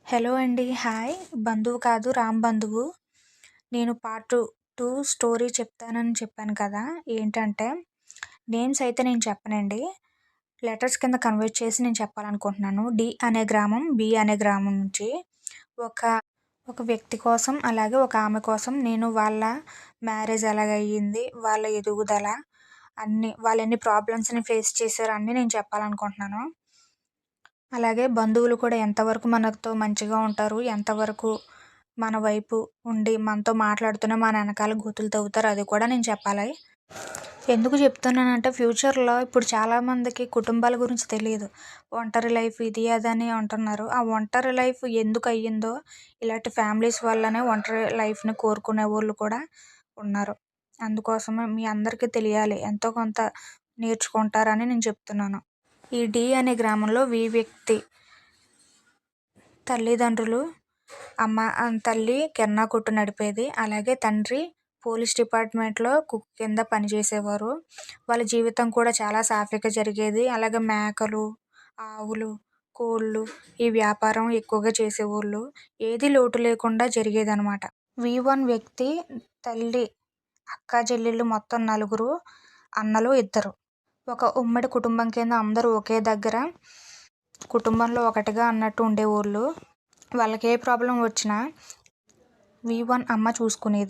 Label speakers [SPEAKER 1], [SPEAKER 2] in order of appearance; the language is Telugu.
[SPEAKER 1] హలో అండి. హాయ్. బంధువు కాదు రామ్ బంధువు. నేను పార్ట్ 2 స్టోరీ చెప్తానని చెప్పాను కదా! ఏంటంటే నేమ్స్ అయితే నేను చెప్పనండి. లెటర్స్ కింద కన్వర్ట్ చేసి నేను చెప్పాలనుకుంటున్నాను. డి అనే గ్రామం, బి అనే గ్రామం నుంచి ఒక ఒక వ్యక్తి కోసం, అలాగే ఒక ఆమె కోసం నేను వాళ్ళ మ్యారేజ్ ఎలాగయ్యింది, వాళ్ళ ఎదుగుదల అన్నీ, వాళ్ళెన్ని ప్రాబ్లమ్స్‌ని ఫేస్ చేశారో అన్నీ నేను చెప్పాలనుకుంటున్నాను. అలాగే బంధువులు కూడా ఎంతవరకు మనతో మంచిగా ఉంటారు, ఎంతవరకు మన వైపు ఉండి మనతో మాట్లాడుతూనే మన ఎనకాల గోతులు తవ్వుతారు అది కూడా నేను చెప్పాలి. ఎందుకు చెప్తున్నానంటే ఫ్యూచర్‌లో ఇప్పుడు చాలామందికి కుటుంబాల గురించి తెలీదు. ఒంటరి లైఫ్ ఇది అదని అంటున్నారు. ఆ ఒంటరి లైఫ్ ఎందుకయ్యిందో ఇలాంటి ఫ్యామిలీస్ వల్లనే ఒంటరి లైఫ్‌ని కోరుకునేవోళ్ళు కూడా ఉన్నారు. అందుకోసమే మీ అందరికీ తెలియాలి. ఎంతో కొంత నేర్చుకుంటారని నేను చెప్తున్నాను. ఈ డి అనే గ్రామంలో వి వ్యక్తి తల్లిదండ్రులు తల్లి కిరాణా కొట్టు నడిపేది. అలాగే తండ్రి పోలీస్ డిపార్ట్మెంట్‌లో కుక్ కింద పనిచేసేవారు. వాళ్ళ జీవితం కూడా చాలా సాఫీగా జరిగేది. అలాగే మేకలు, ఆవులు, కోళ్ళు ఈ వ్యాపారం ఎక్కువగా చేసేవోళ్ళు. ఏది లోటు లేకుండా జరిగేదనమాట. వి1 వ్యక్తి తల్లి, అక్క చెల్లెళ్ళు మొత్తం నలుగురు, అన్నలు ఇద్దరు. ఒక ఉమ్మడి కుటుంబం కింద అందరూ ఒకే దగ్గర కుటుంబంలో ఒకటిగా అన్నట్టు ఉండేవోళ్ళు. వాళ్ళకి ఏ ప్రాబ్లం వచ్చినా వి1 అమ్మ చూసుకునేది.